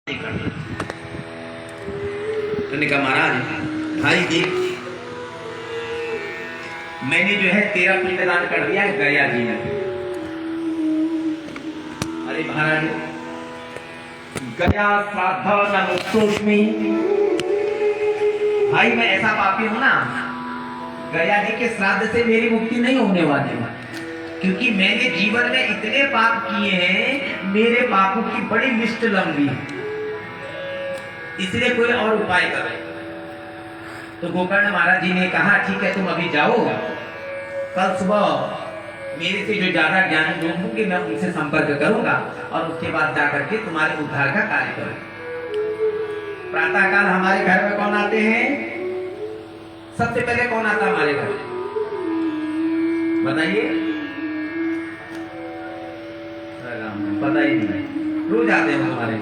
मैंने कहा महाराज भाई देख, मैंने जो है तेरा पिंडदान कर दिया है गया जी ने। अरे महाराज गया श्राद्ध न मुक्तोष्मी, भाई मैं ऐसा पापी हूं ना, गया जी के श्राद्ध से मेरी मुक्ति नहीं होने वाली है, क्योंकि मैंने जीवन में इतने पाप किए हैं, मेरे पापों की बड़ी लिस्ट लंबी है, इसलिए कोई और उपाय करो। तो गोकर्ण महाराज जी ने कहा ठीक है तुम अभी जाओ, कल सुबह मेरे से जो ज्यादा ज्ञानी लोग होंगे मैं उनसे संपर्क करूंगा और उसके बाद जाकर के तुम्हारे उद्धार का कार्य करूंगा। प्रातःकाल हमारे घर में कौन आते हैं? सबसे पहले कौन आता हमारे घर? बताइए। पता ही नहीं, रोज आते हैं हमारे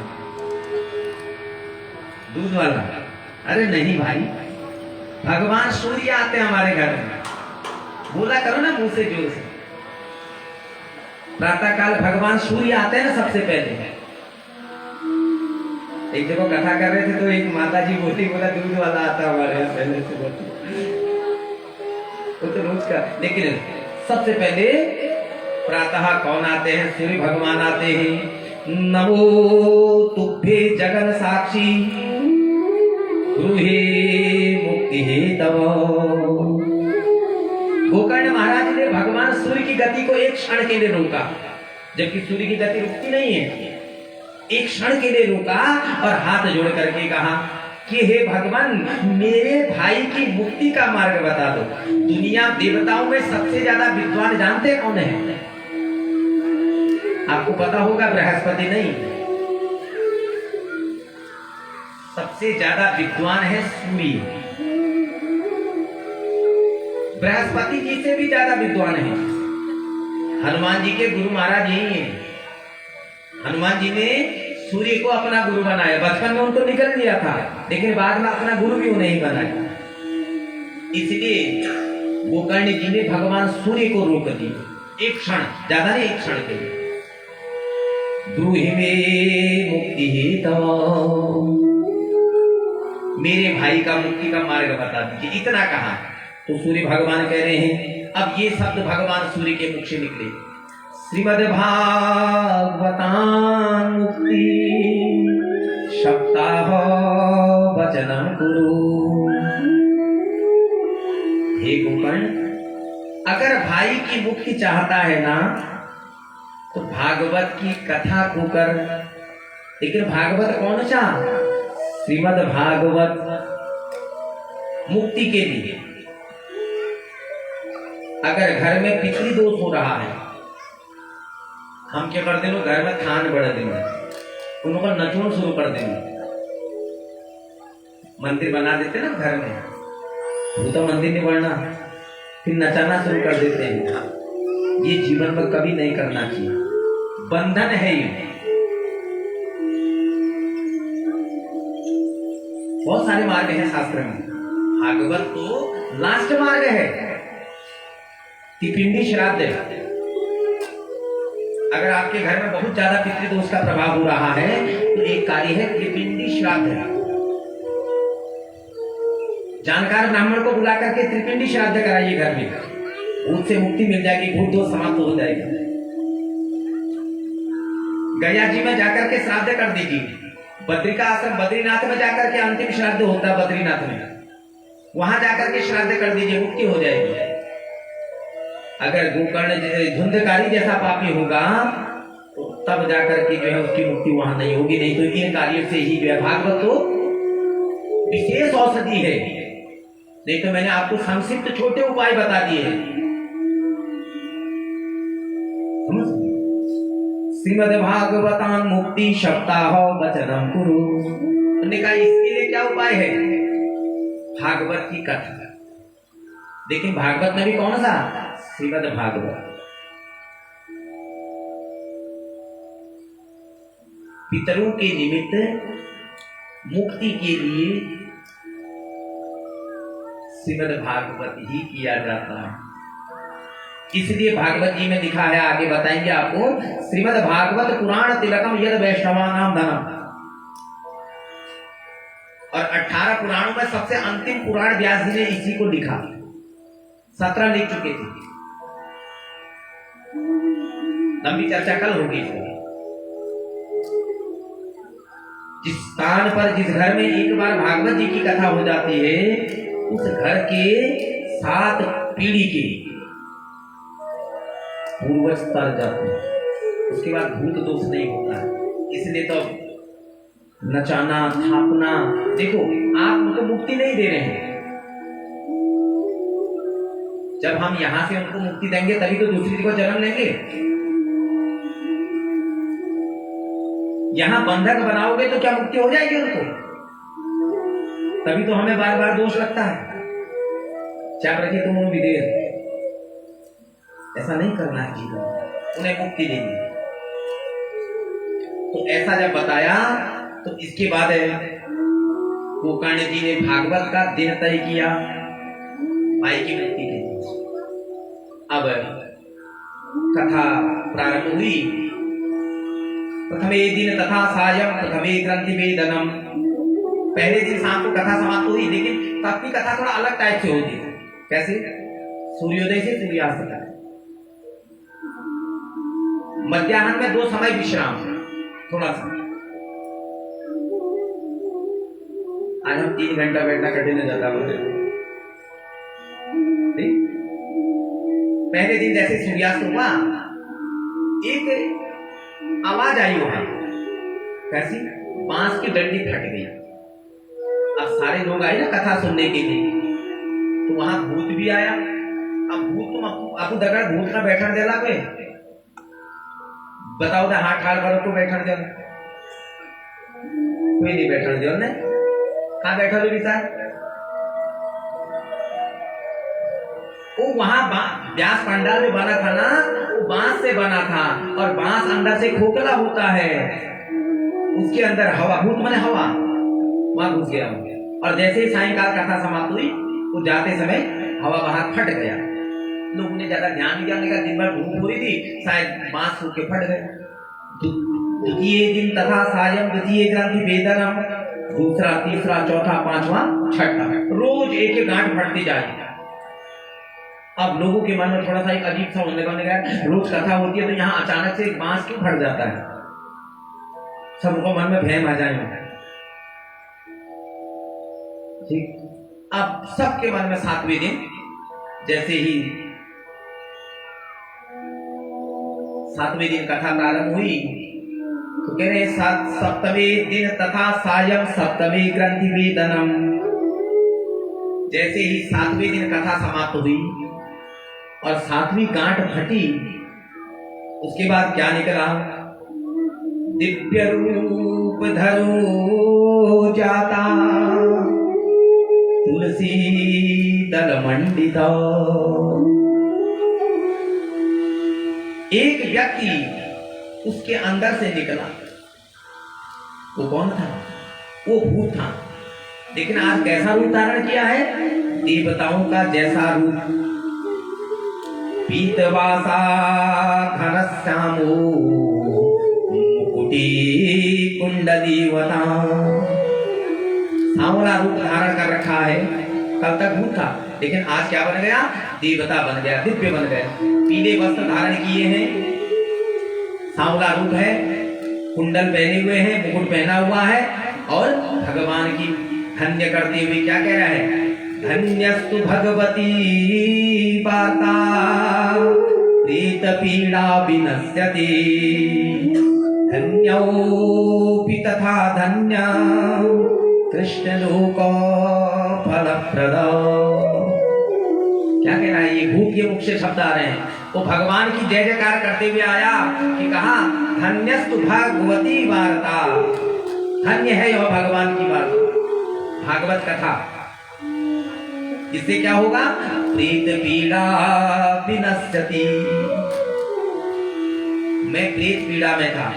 दूध वाला। अरे नहीं भाई, भगवान सूर्य आते हैं हमारे घर में। बोला करो ना मुंह से जोर से, प्रातःकाल भगवान सूर्य आते हैं ना सबसे पहले। एक जगह कथा कर रहे थे तो एक माता जी बोली, बोला दूध वाला आता हमारे यहाँ पहले से बोलती, वो तो रोज का। लेकिन सबसे पहले प्रातः कौन आते हैं? सूर्य भगवान आते हैं। नमो तुभ्ये जगन साक्षी ब्रूहि मुक्ति तव। गोकर्ण महाराज ने भगवान सूर्य की गति को एक क्षण के लिए रोका, जबकि सूर्य की गति रुकती नहीं है। एक क्षण के लिए रोका और हाथ जोड़ करके कहा कि हे भगवान मेरे भाई की मुक्ति का मार्ग बता दो। दुनिया देवताओं में सबसे ज्यादा विद्वान जानते कौन है? आपको पता होगा, बृहस्पति नहीं, सबसे ज्यादा विद्वान है सूर्य। बृहस्पति जी से भी ज्यादा विद्वान है। हनुमान जी के गुरु महाराज यही हैं। हनुमान जी ने सूर्य को अपना गुरु बनाया। बचपन में उनको निकल लिया था, लेकिन बाद में अपना गुरु भी उन्हें ही बनाया। इसलिए गोकर्ण जी ने भगवान सूर्य को रोक दिया एक क्षण, ज्यादा नहीं, एक क्षण के लिए। ब्रूहि मे मुक्ति तव, मेरे भाई का मुक्ति का मार्ग बता दीजिए, इतना कहा। तो सूर्य भगवान कह रहे हैं, अब ये शब्द भगवान सूर्य के मुख से निकले, श्रीमद्भागवतां मुक्ति सप्ताह वचनं कुरु। हे गोकर्ण, अगर भाई की मुक्ति चाहता है ना तो भागवत की कथा को कर। लेकिन भागवत कौन सा? श्रीमद् भागवत मुक्ति के लिए। अगर घर में पितृदोष हो रहा है, हम क्या कर देंगे? घर में थान बढ़ देंगे, उनको नचोड़ शुरू कर देंगे। मंदिर बना देते ना घर में, वो तो मंदिर नहीं बढ़ना, फिर नचाना शुरू कर देते हैं। ये जीवन में कभी नहीं करना चाहिए, बंधन है ये। बहुत सारे मार्ग हैं शास्त्र में, भागवत तो लास्ट मार्ग है। त्रिपिंडी श्राद्ध, अगर आपके घर में बहुत ज्यादा पितृदोष का प्रभाव हो रहा है तो एक कार्य है त्रिपिंडी श्राद्ध। जानकार ब्राह्मण को बुला करके त्रिपिंडी श्राद्ध कराइए घर में, भूत से मुक्ति मिल जाएगी, भूत दोष समाप्त हो जाएगा। गया जी में जाकर के श्राद्ध कर दीजिए। बद्रिका आश्रम बद्रीनाथ में जाकर के अंतिम श्राद्ध होता है, बद्रीनाथ में, वहां जाकर के श्राद्ध कर दीजिए, मुक्ति हो जाएगी। अगर गोकर्ण धुंधकारी जैसा पापी होगा तो तब जाकर के जो है उसकी मुक्ति वहां नहीं होगी। नहीं तो इन कार्यों से ही जो है, भागवत तो विशेष औषधि है। नहीं तो मैंने आपको संक्षिप्त छोटे उपाय बता दिए हैं। श्रीमद् भागवतां मुक्ति सप्ताह वचनं कुरु। उन्होंने कहा इसके लिए क्या उपाय है? भागवत की कथा। लेकिन भागवत में भी कौन सा? श्रीमद् भागवत। पितरों के निमित्त मुक्ति के लिए श्रीमद् भागवत ही किया जाता है। इसलिए भागवत जी में लिखा है, आगे बताएंगे आपको, श्रीमद् भागवत पुराण तिलकम यद वैष्णवानां धनम। और 18 पुराणों में सबसे अंतिम पुराण व्यास जी ने इसी को लिखा। 17 लिख चुके थे। लंबी चर्चा कल होगी। जिस स्थान पर, जिस घर में एक बार भागवत जी की कथा हो जाती है, उस घर के 7 पीढ़ी के पूर्वज तर जाते हैं। उसके बाद भूत दोष नहीं होता है। इसलिए तो नचाना थापना, देखो आप उनको मुक्ति नहीं दे रहे हैं। जब हम यहां से उनको मुक्ति देंगे तभी तो दूसरी जगह जन्म लेंगे। यहां बंधक बनाओगे तो क्या मुक्ति हो जाएगी उनको? तभी तो हमें बार बार दोष लगता है। चाप रखिए तुम विदेश, ऐसा नहीं करना है जीवन, उन्हें मुक्ति देनी। तो ऐसा जब बताया तो इसके बाद गोकर्ण जी ने भागवत का दिन तय किया भाई की मुक्ति के लिए। अब कथा प्रारंभ हुई। प्रथमे दिन तथा सायं प्रथमे ग्रंथि वेदनम। पहले दिन शाम को कथा समाप्त हुई, लेकिन तब की कथा थोड़ा अलग टाइप से होती है। कैसे? सूर्योदय से सूर्यास्त तक। मध्याह्न में 2 समय विश्राम, थोड़ा सा। आज हम 3 घंटा बैठना कठिन हो जाता है। पहले दिन जैसे सूर्यास्त हुआ, एक आवाज आई वहां। कैसी? बांस की डंडी फट गई। अब सारे लोग आए ना कथा सुनने के लिए, तो वहां भूत भी आया। अब भूत तुम आपको दगड़ भूत ना बैठन देला कोई? बताओ ना, हाथ ठाड़ करो तो बैठन दे। कोई नहीं बैठन दे। ने कहां बैठा लो विचार? वो वहां व्यास पंडाल में बना था ना, वो बांस से बना था, और बांस अंदर से खोखला होता है। उसके अंदर हवा, भूत माने हवा, वहां घुस गया। और जैसे ही सायंकाल कथा समाप्त हुई, वो जाते समय हवा बाहर फट गया। लोगों ने ज्यादा ध्यान दिया, निकला दिन भर धूप हो रही थी, शायद बांस सूख के फट गए। द्वितीय दिन तथा सायं द्वितीय ग्रंथि वेदनम। दूसरा, तीसरा, चौथा, पांचवा, छठा, रोज एक गांठ फटती जाएगी। अब लोगों के मन में थोड़ा सा एक अजीब सा होने लगा, रोज कथा होती है तो यहाँ अचानक से एक बांस क्यों फट जाता है? सबको मन में भय आ जाए। ठीक, अब सबके मन में 7वें दिन जैसे ही 7वें दिन कथा प्रारंभ हुई, तो कह रहे 7वें दिन तथा सायं 7वें ग्रंथि वेदनम। जैसे ही 7वें दिन कथा समाप्त हुई और 7वीं गांठ फटी, उसके बाद क्या निकला? दिव्य रूप धरो जाता तुलसी दल मंडित। एक व्यक्ति उसके अंदर से निकला। वो कौन था? वो भूत था। लेकिन आज कैसा रूप धारण किया है? देवताओं का जैसा रूप। पीतवासा घनश्यामो मुकुटी कुंडलीवता। सांवला रूप धारण कर रखा है। कल तक भूत था, लेकिन आज क्या बन गया? देवता बन गया, दिव्य बन गया। पीले वस्त्र धारण किए हैं, सांवला रूप है, कुंडल पहने हुए हैं, मुकुट पहना हुआ है, और भगवान की धन्य करते हुए क्या कह रहा है? धन्यस्तु भगवती वार्ता प्रेत पीड़ा विनश्यति। धन्योऽपि तथा धन्य कृष्ण लोको फलप्रद। क्या कह रहा है? ये भूत के मुख से शब्द आ रहे हैं। वो भगवान की जय जयकार करते हुए आया कि कहा धन्यस्तु भगवती वार्ता। धन्य है यह भगवान की वार्ता, भागवत कथा। इससे क्या होगा? प्रेत पीड़ा विनश्यति। मैं प्रेत पीड़ा में था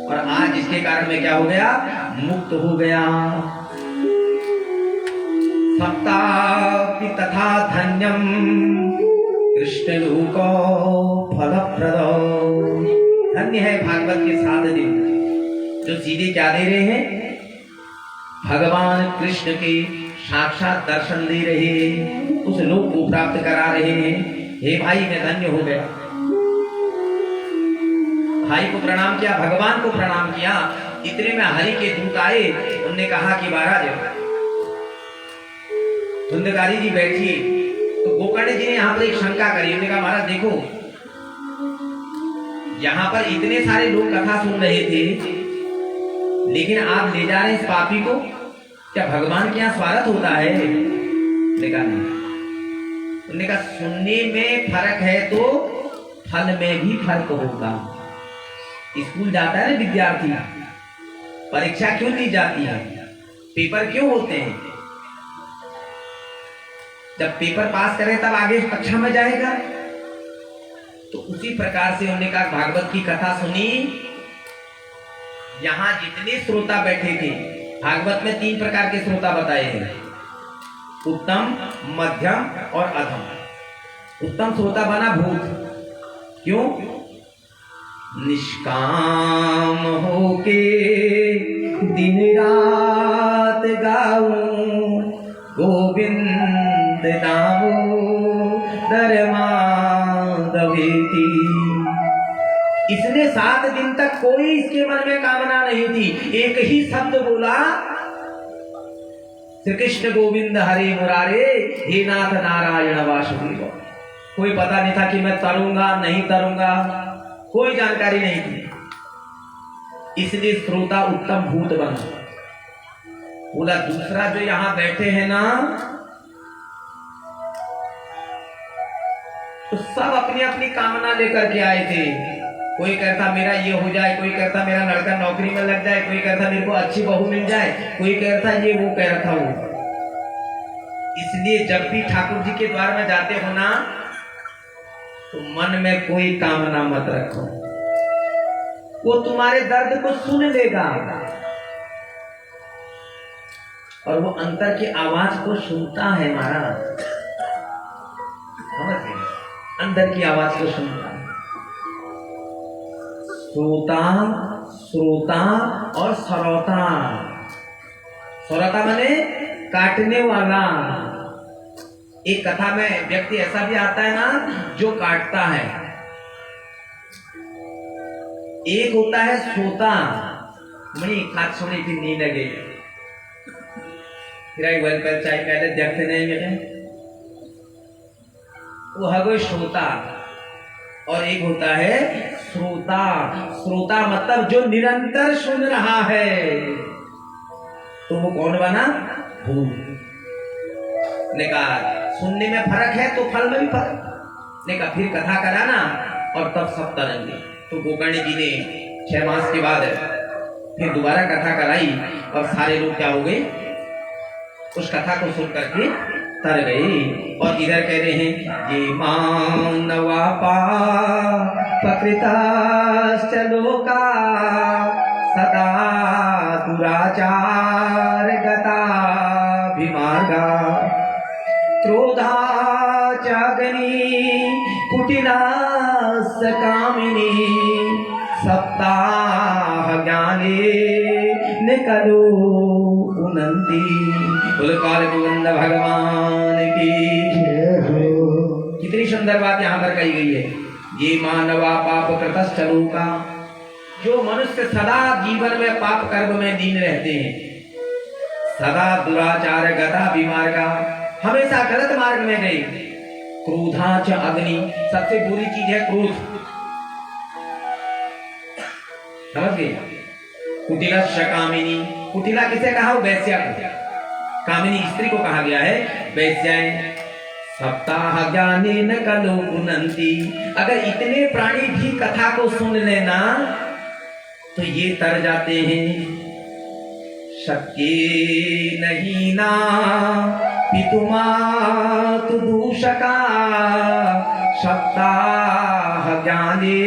और आज इसके कारण मैं क्या हो गया? मुक्त हो गया। सप्तापि तथा धन्यम कृष्ण लोको फलप्रद। धन्य है भागवत के 7 दिन, जो सीधे क्या दे रहे हैं? भगवान कृष्ण के साक्षात दर्शन दे रहे हैं, उस लोक को प्राप्त करा रहे हैं। हे भाई, मैं धन्य हो गया। भाई को प्रणाम किया, भगवान को प्रणाम किया। इतने में हरि के दूत आए। उन्होंने कहा कि महाराज धुंधकारी जी बैठिए। तो गोकर्ण जी ने यहाँ पर एक शंका करी। उन्होंने कहा महाराज देखो, यहाँ पर इतने सारे लोग कथा सुन रहे थे, लेकिन आप ले जा रहे हैं इस पापी को। क्या भगवान के यहाँ स्वागत होता है? देखा नहीं। उन्होंने कहा सुनने में फर्क है तो फल में भी फर्क होगा। स्कूल जाता है ना विद्यार्थी, परीक्षा क्यों दी जाती है? पेपर क्यों होते हैं? जब पेपर पास करे तब आगे कक्षा में जाएगा। तो उसी प्रकार से उन्होंने कहा भागवत की कथा सुनी। यहां जितने श्रोता बैठे थे, भागवत में 3 प्रकार के श्रोता बताए हैं, उत्तम, मध्यम और अधम। उत्तम श्रोता बना भूत। क्यों? निष्काम होके दिन रात गाऊं गोविंद दामोदर माधवेति। इसने 7 दिन तक कोई इसके मन में कामना नहीं थी। एक ही शब्द बोला, श्री कृष्ण गोविंद हरे मुरारे, हे नाथ नारायण वासुदेव। कोई पता नहीं था कि मैं तरूंगा नहीं तरूंगा, कोई जानकारी नहीं थी। इसलिए श्रोता उत्तम भूत बना। बोला दूसरा जो यहां बैठे हैं ना, तो सब अपनी अपनी कामना लेकर के आए थे। कोई कहता मेरा ये हो जाए, कोई कहता मेरा लड़का नौकरी में लग जाए, कोई कहता मेरे को अच्छी बहू मिल जाए, कोई कहता ये वो कह रहा था वो। इसलिए जब भी ठाकुर जी के द्वार में जाते हो ना, तो मन में कोई कामना मत रखो। वो तुम्हारे दर्द को सुन लेगा और वो अंतर की आवाज को सुनता है। महाराज समझ गए? अंदर की आवाज को सुनता है। श्रोता, श्रोता और सरौता। सरौता माने काटने वाला। एक कथा में व्यक्ति ऐसा भी आता है ना जो काटता है। एक होता है श्रोता, मनी खाद सोने की नींद लगे वेलफेयर चाय पहले देखते नहीं मिले, वो है कोई श्रोता। और एक होता है श्रोता। श्रोता मतलब जो निरंतर सुन रहा है। तो वो कौन बना? भूत। ने कहा सुनने में फर्क है तो फल में भी फर्क। ने कहा फिर कथा कराना और तब सब तरंगे। तो गोकर्ण जी ने 6 मास के बाद फिर दोबारा कथा कराई और सारे लोग क्या हो गए, उस कथा को सुन करके तर गए। और इधर कह रहे हैं ये मानवा पापकृताश्च लोका सदा दुराचार गता विमार्गा क्रोधाचाग्नि कुटिलास्य कामिनी सप्ताह ज्ञाने निकलो उनंती। बोलो काल गोविंद भगवान की। कितनी सुंदर बात यहाँ पर कही गई है। ये मानवा पाप कृतश्च लोका, जो मनुष्य सदा जीवन में पाप कर्म में लीन रहते हैं, सदा दुराचार गता विमार्गा, हमेशा गलत मार्ग में गए। क्रोधाच अग्नि, सबसे बुरी चीज है क्रोध। समझ गए? कुटिलस्य कामिनी, कुटिला किसे कहा? वैश्या को। कामिनी स्त्री को कहा गया है। वैश्याएं सप्ताह ज्ञाने न कलो पुनंती। अगर इतने प्राणी भी कथा को सुन लेना तो ये तर जाते हैं। शक्य नहीं ना पितुमातु दूषका सप्ताह ज्ञाने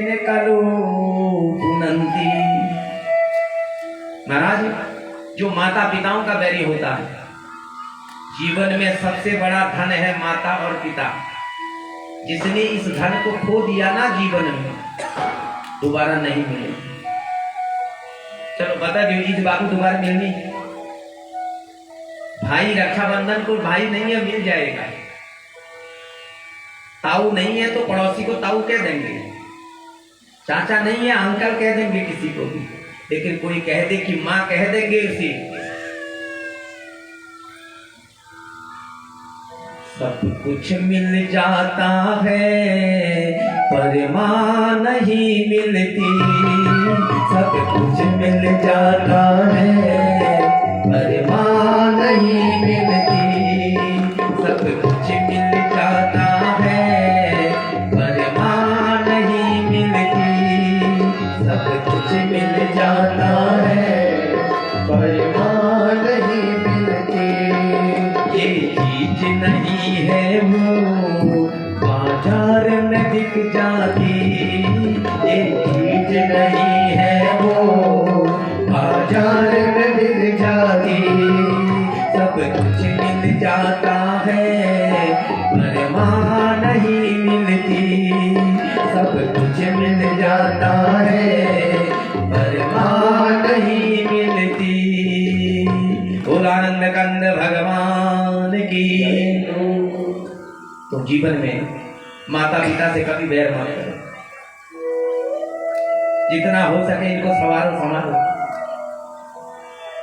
न कलो पुनंती। महाराज, जो माता पिताओं का बैरी होता है, जीवन में सबसे बड़ा धन है माता और पिता। जिसने इस धन को खो दिया ना जीवन में, दोबारा नहीं मिलेगा। चलो बता दो, इस बाबू दोबारा मिलनी भाई रक्षाबंधन को भाई नहीं है, मिल जाएगा। ताऊ नहीं है तो पड़ोसी को ताऊ कह देंगे, चाचा नहीं है अंकल कह देंगे किसी को भी, लेकिन कोई कह दे कि मां कह देंगे उसे। सब कुछ मिल जाता है पर मां नहीं मिलती, सब कुछ मिल जाता है पर मां नहीं मिलती, सब कुछ मिल जाता है पर मां नहीं मिलती, सब कुछ मिल जाता है पर मां नहीं मिलती। ये चीज नहीं है वो बाजार में दिख जाती, ये चीज नहीं है वो बाजार में दिख जाती, सब कुछ मिल जाता है पर मां नहीं मिलती, सब कुछ मिल जाता है पर मां नहीं मिलती। भोलानंद कंद भगवान की। तो जीवन में माता पिता से कभी बैर मत करो, जितना हो सके इनको सवारो संभालो।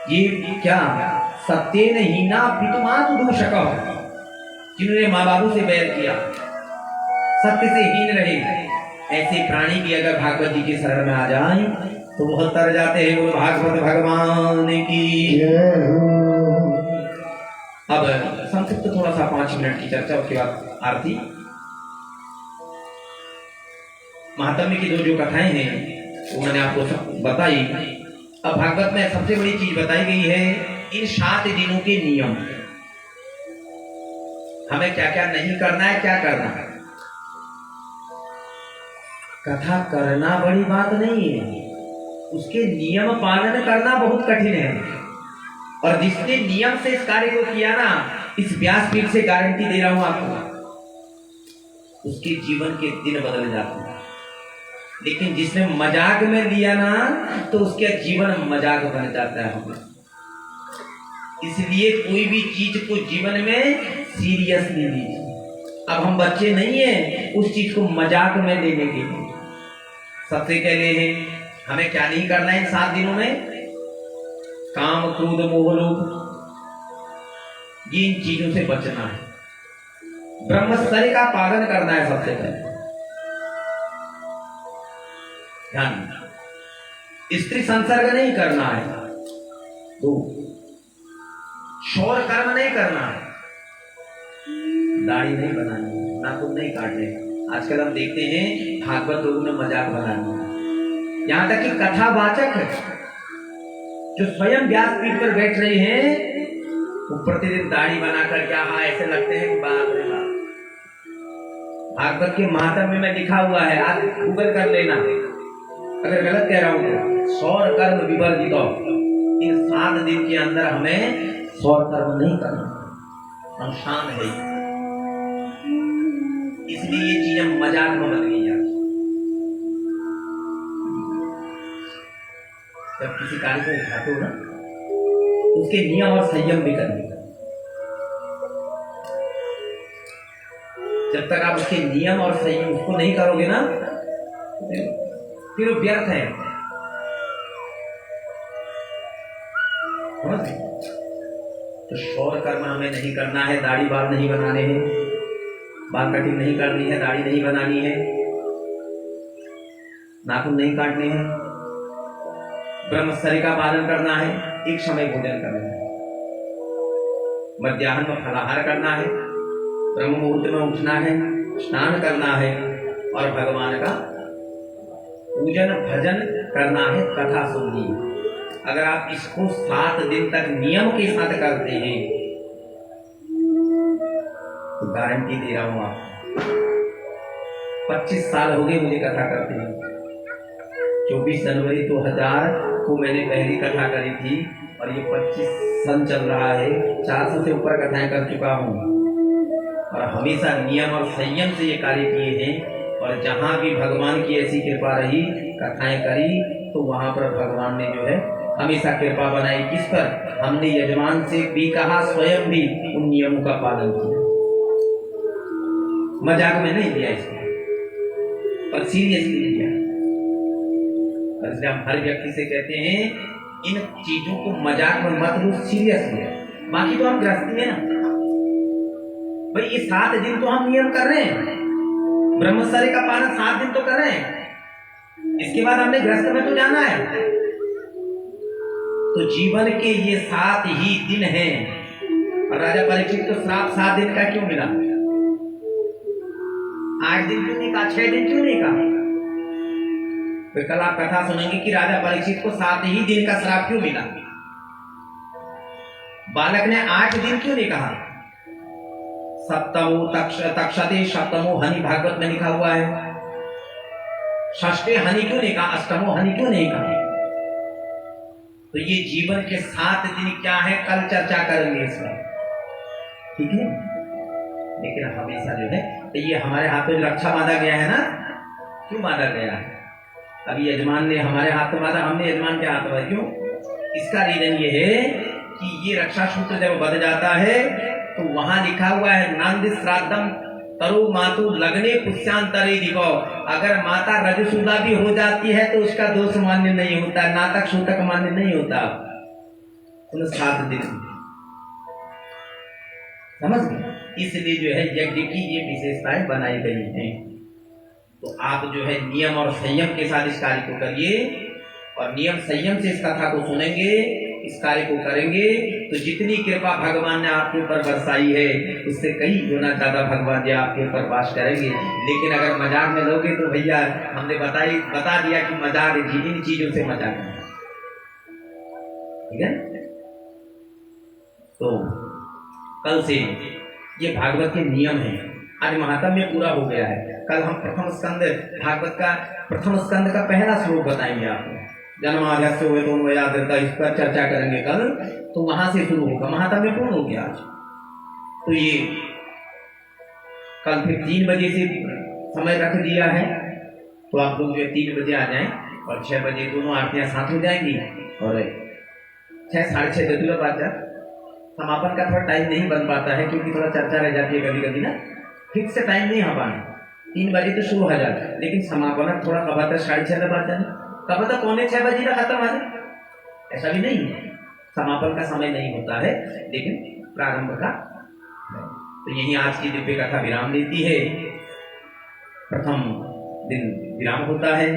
ये क्या सत्येन हीना पितुमातु दूषकः, जिन्होंने माँ बाबू से बैर किया, सत्य से हीन रहे, ऐसे प्राणी भी अगर भागवत जी के शरण में आ जाएं तो बहुत तर जाते हैं। बोलो भागवत भगवान की। अब संक्षिप्त थोड़ा सा 5 मिनट की चर्चा, उसके बाद आरती। महात्म्य की जो कथाएं हैं वो मैंने आपको सब बताई। अब भागवत में सबसे बड़ी चीज बताई गई है इन 7 दिनों के नियम, हमें क्या क्या नहीं करना है, क्या करना है। कथा करना बड़ी बात नहीं है, उसके नियम पालन करना बहुत कठिन है। और जिसने नियम से इस कार्य को किया ना, इस व्यासपीठ से गारंटी दे रहा हूं आपको, उसके जीवन के दिन बदल जाते हैं। लेकिन जिसने मजाक में लिया ना, तो उसका जीवन मजाक बन जाता है। इसलिए कोई भी चीज को जीवन में सीरियसली लीजिए। अब हम बच्चे नहीं हैं उस चीज को मजाक में लेने के लिए। सबसे पहले है हमें क्या नहीं करना है इन 7 दिनों में, काम क्रोध मोह लोभ, इन चीजों से बचना है। ब्रह्मचर्य का पालन करना है सबसे पहले। ध्यान, स्त्री संसर्ग नहीं करना है। 2, शौर कर्म नहीं करना है, दाढ़ी नहीं बनानी है, नाखून नहीं काटने। आजकल हम देखते हैं भागवत लोगों ने मजाक बनानी है, यहां तक कि कथावाचक जो स्वयं व्यासपीठ पर बैठ रहे हैं वो प्रतिदिन दाढ़ी बनाकर क्या ऐसे लगते हैं बाप रे बाप। भागवत के महात्म्य में लिखा हुआ है, आप गूगल कर लेना अगर गलत कह रहा हूं तो। शौर कर्म विवर्जित, इन 7 दिन के अंदर हमें शौर कर्म नहीं करना, हम शांत है। इसलिए ये चीजें मजाक में बन गई। जब किसी कार्य को उठाते हो ना, उसके नियम और संयम भी करने का। जब तक आप उसके नियम और संयम उसको नहीं करोगे ना, फिर वो व्यर्थ है। तो शौर कर्म हमें नहीं करना है, दाढ़ी बाल नहीं बनाने हैं, बाल कटिंग नहीं करनी है, दाढ़ी नहीं बनानी है, नाखून नहीं काटने हैं, ब्रह्मचर्य का पालन करना है, एक समय भोजन करना है, मध्याह्न में फलाहार करना है, ब्रह्म मुहूर्त में उठना है, स्नान करना है और भगवान का पूजन भजन करना है, कथा सुननी है। अगर आप इसको 7 दिन तक नियम के साथ करते हैं तो गारंटी दे रहा हूं आप 25 साल हो गए मुझे कथा करते हैं। 24 जनवरी 2000 को मैंने पहली कथा करी थी और ये 25 सन चल रहा है। 400 से ऊपर कथाएं कर चुका हूं और हमेशा नियम और संयम से ये कार्य किए हैं। और जहां भी भगवान की ऐसी कृपा रही, कथाएं करी, तो वहां पर भगवान ने जो है हमेशा कृपा बनाई किस पर? हमने यजमान से भी कहा, स्वयं भी उन नियमों का पालन किया। मजाक में नहीं लिया इसको, पर सीरियसली लिया। इसलिए हम हर व्यक्ति से कहते हैं इन चीजों को मजाक में मत लो, सीरियस लिया। बाकी तो हम गृहस्थी है ना भाई, ये 7 दिन तो हम नियम कर रहे हैं, ब्रह्मचर्य का पालन 7 दिन तो कर रहे हैं, इसके बाद हमने गृहस्थ में तो जाना है। तो जीवन के ये 7 ही दिन हैं। और राजा परीक्षित को श्राप 7 दिन का क्यों मिला? 8 दिन क्यों नहीं कहा, 6 दिन क्यों नहीं कहा? फिर कल आप कथा सुनेंगे कि राजा परीक्षित को 7 ही दिन का श्राप क्यों मिला। बालक ने 8 दिन क्यों नहीं कहा? सप्तमो तक्षते सप्तमो हनि, भागवत में लिखा हुआ है। षष्ठे हनि क्यों नहीं कहा, अष्टमो हनि क्यों नहीं कहा? तो ये जीवन के 7 दिन क्या है, कल चर्चा करेंगे इस पर, ठीक है। लेकिन हमेशा जो है तो ये हमारे हाथ में रक्षा बांधा गया है ना, क्यों बांधा गया है? अभी यजमान ने हमारे हाथ में बांधा, हमने यजमान के हाथ में, क्यों? इसका रीजन ये है कि ये रक्षा सूत्र जब बंध जाता है तो वहां लिखा हुआ है, नंद श्राद्धम तरु मातु लग्ने पुष्यांतरे दिखो। अगर माता रजसूदा भी हो जाती है तो उसका दोष मान्य नहीं होता, नातक सूतक मान्य नहीं होता। उन 7 दिन समझ गए? इसलिए जो है यज्ञ की ये विशेषताएं बनाई गई हैं। तो आप जो है नियम और संयम के साथ इस कार्य को करिए, और नियम संयम से इस कथा को सुनेंगे, इस कार्य को करेंगे, तो जितनी कृपा भगवान ने आपके ऊपर बरसाई है उससे कई गुना ज्यादा भगवान जी आपके ऊपर वास करेंगे। लेकिन अगर मजाक में लोगे तो भैया हमने बता दिया कि मजाक, इन चीजों से मजाक नहीं, ठीक है। तो कल से ये भागवत के नियम है। आज महात्म्य पूरा हो गया है। कल हम प्रथम स्कंद, भागवत का प्रथम स्कंद का पहला श्लोक बताएंगे आपको। जन्माद्यस्य हुए तो यादृता, इस पर चर्चा करेंगे कल। तो वहां से शुरू होगा, महात्म्य पूर्ण हो गया आज। तो ये कल फिर 3 बजे से समय रख दिया है, तो आप लोग जो 3 बजे आ जाएं, और 6 बजे दोनों आरतियां साथ हो जाएंगी, और 6 साढ़े 6 जरूर बात जाए। समापन का थोड़ा टाइम नहीं बन पाता है क्योंकि थोड़ा चर्चा रह जाती है कभी कभी ना, फिक्स से टाइम नहीं हो पाना। 3 बजे तो शुरू हो जाता है, लेकिन समापन थोड़ा कब आता है 6:30 बात जाए, कब तक 5:45 बजे का खत्म आ जाए, ऐसा भी नहीं है। समापन का समय नहीं होता है, लेकिन प्रारंभ का। तो यही आज की दिव्य कथा विराम लेती है। प्रथम दिन विराम होता है।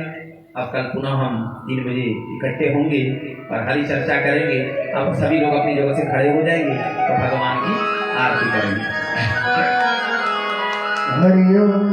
अब कल पुनः हम 3 बजे इकट्ठे होंगे और हरी चर्चा करेंगे। अब सभी लोग अपनी जगह से खड़े हो जाएंगे तो भगवान की आरती करेंगे। हरिओम।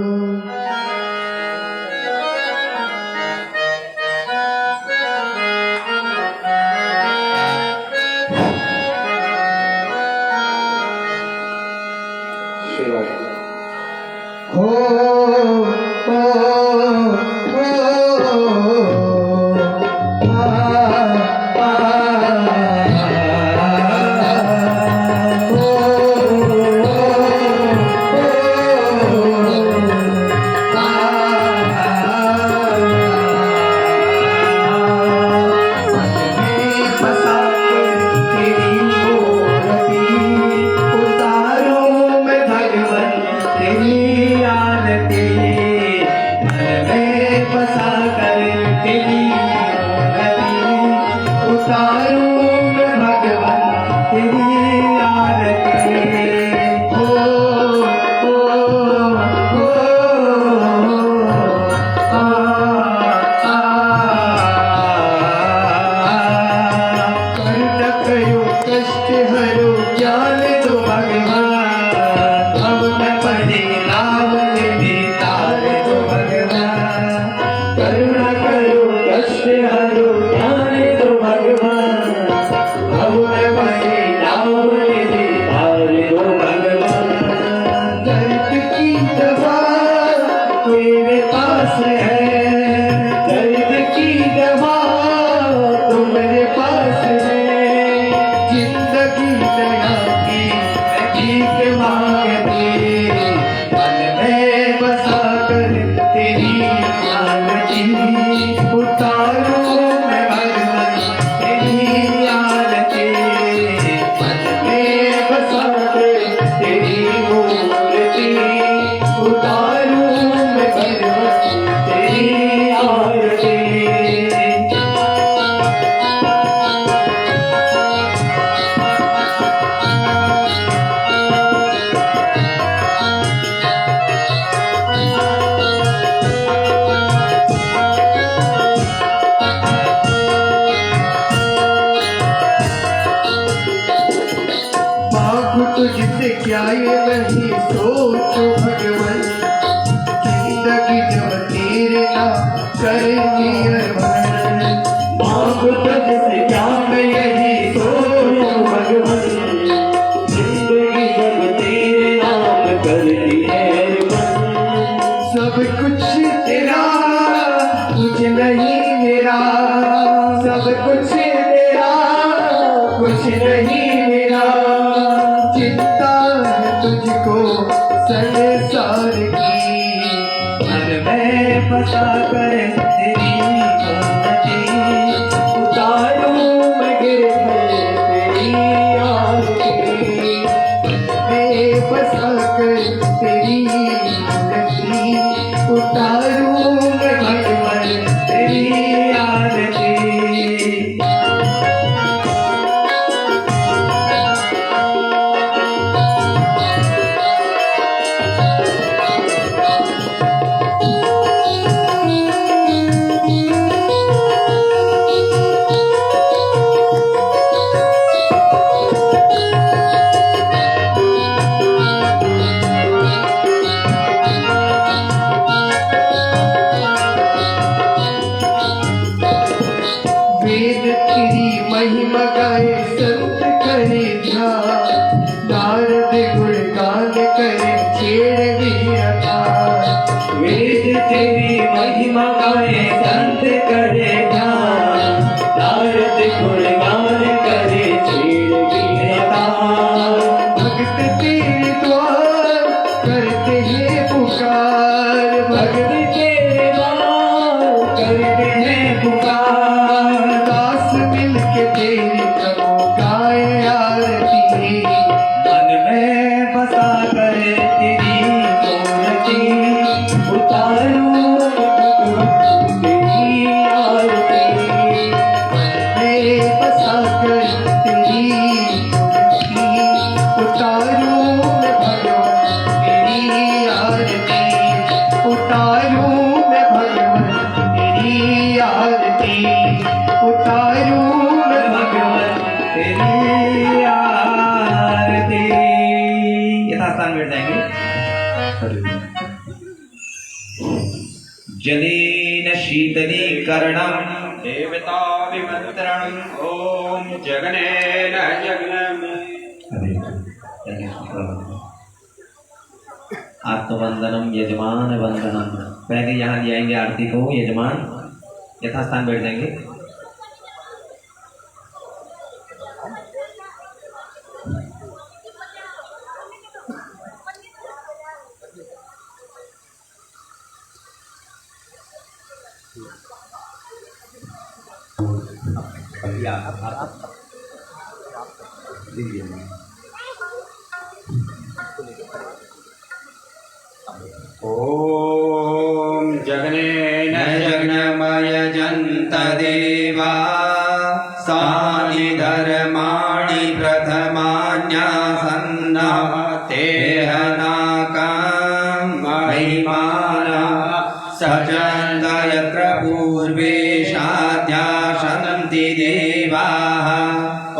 करुणा करो कष्ट हरो ज्ञान दो भगवान। जाए वही सोचो भगवन, जिंदगी जब तेरे नाम करेगी अर्पण। मांगो तुझसे क्या मैं यही सोचो भगवन, जिंदगी जब तेरे नाम करती है अर्पण। सब कुछ तेरा कुछ नहीं मेरा, सब कुछ तेरा कुछ नहीं मेरा। चिंता है तुझको संसार की, मन में बसा कर तेरी मूर्ति। उतारूं मैं गिरधर तेरी आरती, मैं बसा कर तेरी मूर्ति। उतारूं मैं भगवन तेरी आरती। वेद तेरी महिमा गाए संत करे ध्यान, नारद गुणगान करे छेड़ वीरता। वेद तेरी महिमा गाए संत करे ध्यान, नारद गुणगान करे छेड़ वीरता। भक्त तेरे द्वार करते हैं पुकार, भक्त तेरे द्वार करते हैं पुकार। दास मिलके तेरी प्रभु गाए आरती, मन में बसा कर तेरी मूर्ति। उतारूं तेरी आरती, मन में बसा कर तेरी मूर्ति। उतारूं मैं भगवन तेरी आरती, उतारूं मैं भगवन तेरी आरती। उतारूं मैं भगवन तेरी आरती। यथास्थान बैठ जाएंगे। जलेन शीतलीकरणं देवता विमन्त्रणं ओम जगनेन जगनम। आत्मवंदनम यजमान वंदनम। पहले यहाँ ले आएंगे आरती को यजमान, यथास्थान बैठ जाएंगे। ओम जगनेन जगनमय जन्त देवा सानि धर्माणि प्रथमान्यासन्ना तेहनाकं महिमाना सचन्त यत्र पूर्वे शाद्याशन्ति देवाः।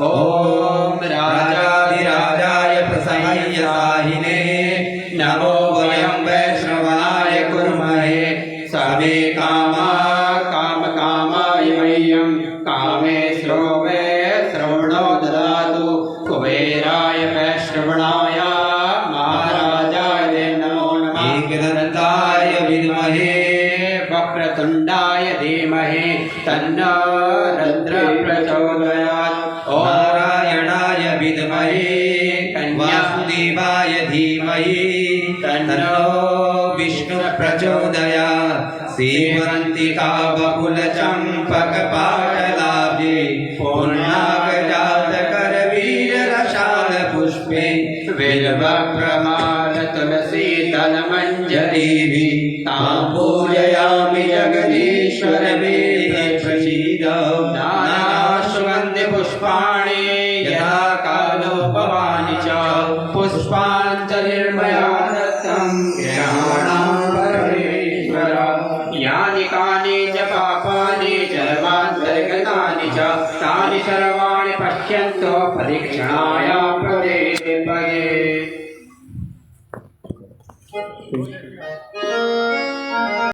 ओम राजाधिराजाय प्रसह्यसाहिने नमो वयं वैष्णवाय कुर्महे। सर्वे कामा कामकामाय मह्यं कामेश्वरो मे श्रवणो ददातु। कुबेराय वैश्रवणाय महाराजाय नमो नमः। एकदन्ताय विद्महे वक्रतुण्डाय धीमहि तन्नो रुद्रः प्रचोदयात्। ओम नारायणाय विद्महे वासुदेवाय धीमहि तन्नो विष्णुः प्रचोदयात्। सेवन्तिका बकुलचम्पकपाटलाभे पूर्णागजातकरवीररसालपुष्पे बिल्वप्रमाल तुलसी दलमञ्जरीभि तां पूजयामि जगदीश्वर मे प्रसीद। नानासुगन्धिपुष्पाणि यथा कालोपमानि च पुष्पाञ्जलिर्मया दत्तं ग्रहाणां परमेश्वर। यानि कानि च पापानि जन्मान्तर्गतानि च तानि सर्वाणि पश्यन्तो परीक्षणाय प्रदेशे।